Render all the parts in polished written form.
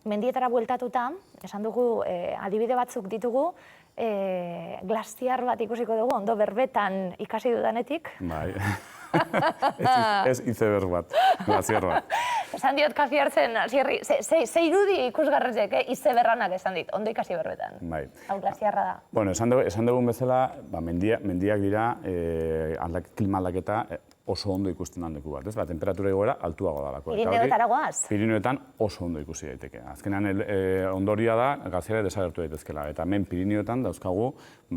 mendietara bueltatuta, esan dugu, adibide batzuk ditugu, glaziar bat ikusiko dugu, ondo berbetan ikasi dudanetik. Bai, ez izeberg bat, glaziar bat. Esan diot kafi hartzen, zirri, ze irudi ikusgarrezek, izeberranak esan dit, ondo ikasi berbetan. Bai. Hau glaziarra da. Bueno, esan dugun bezala, mendiak dira, klima aldaketa oso ondo ikusten den leku bat, ez? Temperatura igoera altuago dalako. Pirinioetara goaz? Pirinioetan oso ondo ikusi daiteke. Azkenean ondoria da, glaziarra desagertu daitezkela. Eta hemen Pirinioetan dauzkagu,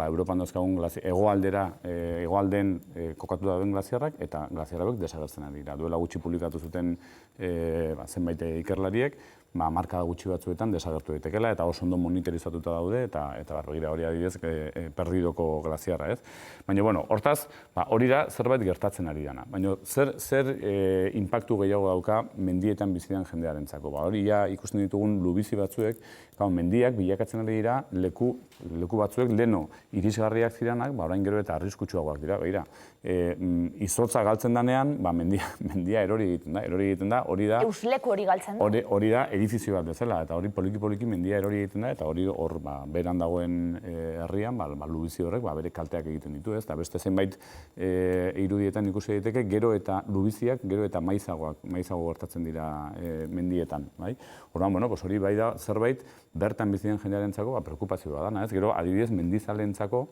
Europan dauzkagun hegoalden kokatu dauden glaziarrak, eta glaziarrak desagertzen ari dira. Duela gutxi publikatu zuten zenbait ikerlariek, marka gutxi batzuetan desagertu daitekela, eta oso ondo monitorizatuta daude, eta begira hori adibidez perdidoko glaziarra, ez? Baina, bueno, hortaz, hori da zerbait gertatzen ari dana. Baina, zer inpaktu gehiago dauka mendietan bizidan jendearentzako? Hori ikusten ditugun lubizi batzuek, mendiak bilakatzen ari dira leku batzuek leno irisgarriak ziranak, orain gero eta arriskutsuagoak dira, begira. Izotza galtzen danean, mendia erori egiten da, hori da... Eusleku hori galtzen da? Hori da edifizio bat bezala, eta hori poliki mendia erori egiten da, eta hori hor beran dagoen herrian, lubizi horrek bere kalteak egiten ditu, ez? Eta beste zenbait irudietan ikusi daiteke, gero eta lubiziak, gero eta maizago gertatzen dira mendietan, bai? Orduan, bueno, hori bai da zerbait, bertan bizitzen jendearentzako preokupazioa dana, ez? Gero, adibidez, mendizaleentzako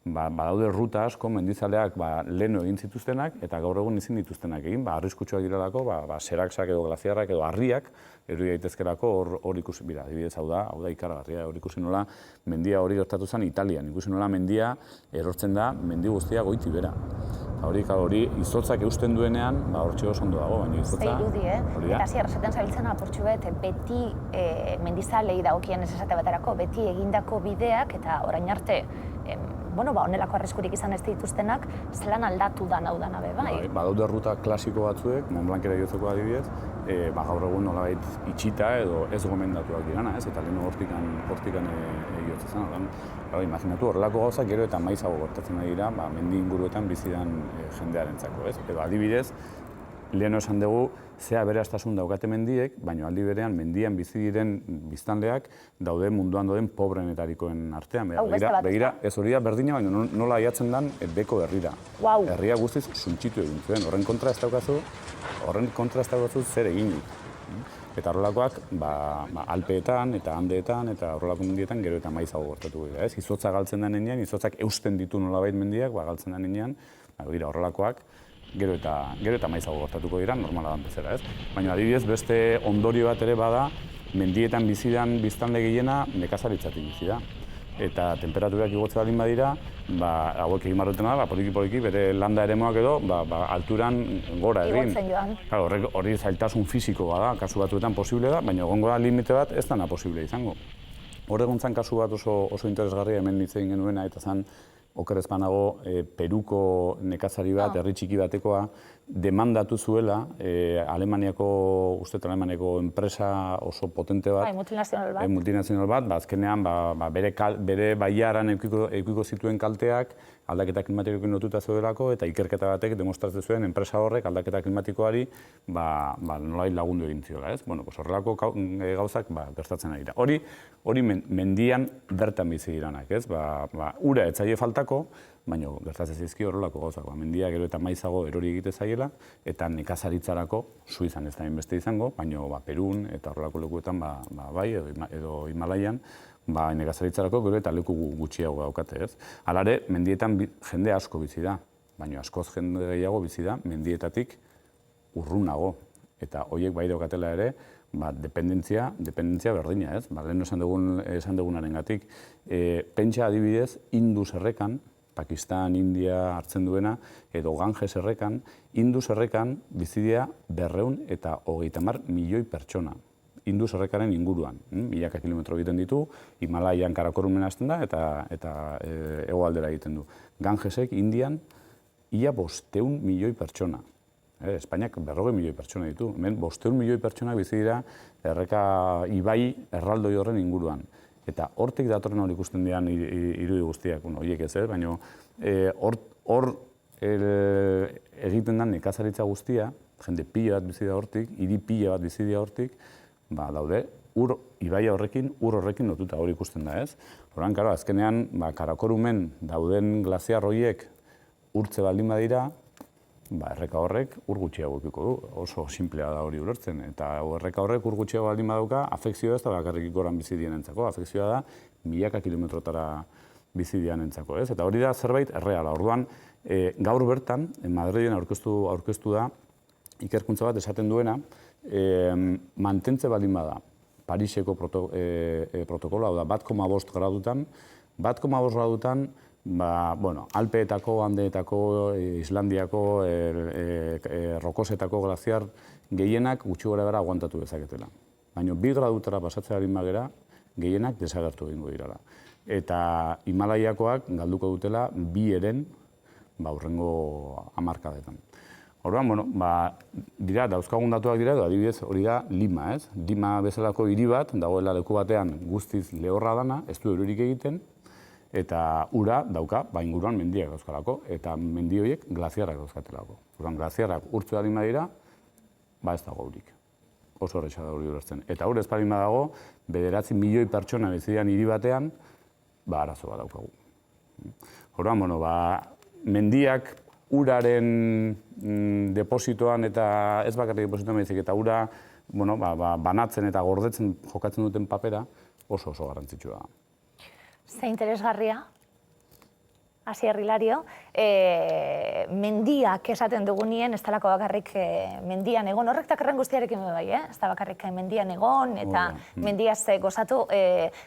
badaude ruta asko mendizaleak leno egin zituztenak eta gaur egun ezin dituztenak egin, arriskutsuak direlako, seraksak edo glaziarrak edo harriak erori daitezkelako hor ikusi, adibidez hau da ikaragarria, hor ikusi nola mendia hori gertatu zen Italian, ikusi nola mendia erortzen da mendi guztia goiti bera. Hori izotzak eusten duenean, hortxe oso ondo dago, baina izotza... Ze irudi, eta ziar, esaten zabiltzen apurtxu bet, beti mendizalei dagokien ez esate baterako, beti egindako bideak eta orain arte honelako arriskurik izan ez dituztenak, zelan aldatu da hau dana be, bai? Badaude ruta klasiko batzuek, Mont Blancera jotzeko adibidez, gaur egun nolabait itxita edo ez gomendatuak dirana, ez? Eta leheno hortikan jotzen zen. Imaginatu horrelako gauzak gero eta maizago gertatzen ari dira, mendi inguruetan bizidan jendearentzako, ez? Edo adibidez, leheno esan dugu, zea aberastasun daukate mendiek, baina aldi berean mendian bizi diren biztanleak daude munduan dauden pobreenetarikoen artean. Begira, ez hori da berdina, baina nola aiatzen den beko herrira. Herria guztiz suntxitu egin zuen. Horren kontra ez daukazu zer eginik. Eta horrelakoak Alpeetan eta Andeetan eta horrelako mendietan gero eta maizago gertatu dira. Izotza galtzen denean, izotzak eusten ditu nolabait mendiak, galtzen denean, horrelakoak gero eta maizago gertatuko dira, normala dan bezala, ez? Baina adibidez, beste ondorio bat ere bada, mendietan bizidan biztanle gehiena nekazaritzatik bizi da. Eta temperaturak igotzen baldin badira, hauek egin barrutena da, poliki bere landa eremuak edo, alturan gora egin. Igotzen joan. Hori zailtasun fisiko bada, kasu batzuetan posible da, baina egongo da limite bat ez dana posible izango. Hor egon zan kasu bat oso interesgarria hemen hitz egin genuena, eta zan oker ez banago Peruko nekazari bat, herri txiki batekoa, demandatu zuela Alemaniako enpresa oso potente bat, multinazional bat, azkenean bere baiaran edukiko zituen kalteak aldaketa klimatikoekin lotuta zeudelako eta ikerketa batek demostratzen zuen enpresa horrek aldaketa klimatikoari nolabait lagundu egin ziola, ez? Bueno, horrelako gauzak gertatzen ari dira. Hori mendian bertan bizi diranak, ez? Ura ez zaie faltako, baina gertatzen zaizki horrelako gauzak. Mendia gero eta maizago erori egite zaiela, eta nekazaritzarako Suizan ez da inbeste izango, baina Perun eta horrelako lekuetan bai edo Himalaian, nekazaritzarako gero eta leku gutxiago daukate, ez? Halare, mendietan jende asko bizi da, baina askoz jende gehiago bizi da mendietatik urrunago. Eta horiek bai daukatela ere, dependentzia berdina, ez? Lehen esan dugunarengatik. Pentsa adibidez, Indus errekan, Pakistan, India hartzen duena, edo Ganges errekan, Indus errekan bizidia 230 milioi pertsona. Indus errekaren inguruan, milaka kilometro egiten ditu, Himalaian Karakorumen hasten da eta hegoaldera egiten du. Gangesek, Indian, ia 500 milioi pertsona. Espainiak 40 milioi pertsona ditu. Hemen 500 milioi pertsona bizi dira erreka ibai erraldoi horren inguruan. Eta hortik datorren hori ikusten dian irudi guztiak, horiek ez, baina hor egiten da nekazaritza guztia, jende pila bat bizi da hortik, hiri pila bat bizi da hortik, daude ibaia horrekin, ur horrekin lotuta hori ikusten da, ez? Horren, karo, azkenean, Karakorumen dauden glaziar horiek urtze baldin badira, erreka horrek ur gutxiago edukiko du, oso simplea da hori ulertzen. Eta erreka horrek ur gutxiago baldin badauka, afekzioa ez da bakarrik goran bizi dienentzako, afekzioa da milaka kilometrotara bizi dienentzako, ez? Eta hori da zerbait erreala. Orduan, gaur bertan, Madriden aurkeztu da, ikerkuntza bat esaten duena, mantentze baldin bada, Pariseko protokoloa, hau da, 1,5 gradutan, 1,5 gradutan, Alpeetako, Andeetako, Islandiako, Rokosetako glaziar gehienak gutxi gora bera aguantatu dezaketela. Baina 2 gradutara pasatzea harin bagera, gehienak desagertu egingo dirala. Eta Himalaiakoak galduko dutela 2 eren hurrengo hamarkadetan. Orduan, dira, dauzkagun datuak dira, adibidez hori da Lima, ez? Lima bezalako hiri bat, dagoela leku batean guztiz lehorra dana, ez du erurik egiten, eta ura dauka, inguruan mendiak dauzkalako, eta mendi horiek glaziarrak dauzkatelako. Orduan, glaziarrak urtzu adin badira, ez dago urik. Oso horretxa da hori ulertzen. Eta hor ez badin badago, 9 milioi pertsona bezidean hiri batean, arazo bat daukagu. Orduan, mendiak uraren depositoan eta ez bakarrik depositoan behizik, eta ura banatzen eta gordetzen jokatzen duten papera oso garrantzitsua da. Ze interesgarria, Asier Hilario, mendiak esaten dugunien, ez talako bakarrik mendian egon, horrek takarren guztiarekin bai, ez da bakarrik mendian egon, eta mendiaz gozatu.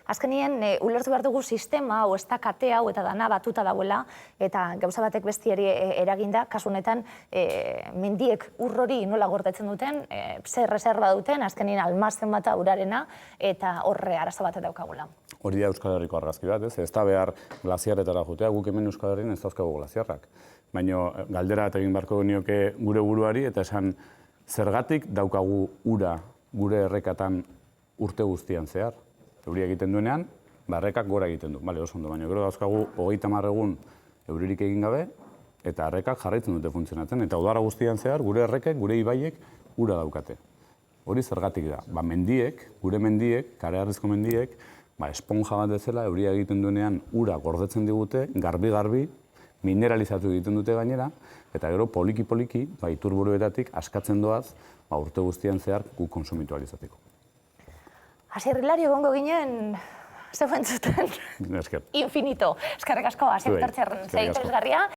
Azkenien, ulertu behar dugu sistema, hau ez da kate hau eta dana batuta dauela, eta gauza batek bestiari eraginda, kasunetan, mendiek urrori nola gordetzen duten, zer reserva duten, azkenien almazen bata urarena, eta horre arazo bat daukagula. Hori da Euskal Herriko argazki bat, ez da behar glaziaretara jotea, guk hemen Euskal Herrien ez dauzkagu glaziarrak. Baina galdera eta egin beharko genioke gure buruari eta esan zergatik daukagu ura gure errekatan urte guztian zehar. Euria egiten duenean, errekak gora egiten du. Bale, oso ondo, baina gero dauzkagu 30 egun euririk egin gabe eta errekak jarraitzen dute funtzionatzen. Eta udara guztian zehar gure errekek, gure ibaiek ura daukate. Hori zergatik da. Mendiek, gure mendiek, kareharrizko mendiek, esponja bat bezala, euria egiten duenean ura gordetzen digute, garbi-garbi, mineralizatu egiten dute gainera, eta gero poliki-poliki, iturburuetatik askatzen doaz, urte guztian zehar guk konsumitu alizateko. Asier Hilario gongo ginen, zeu entzuten? Esker. Infinito. Eskerrik asko, Asier Tartxerren, ze interesgarria.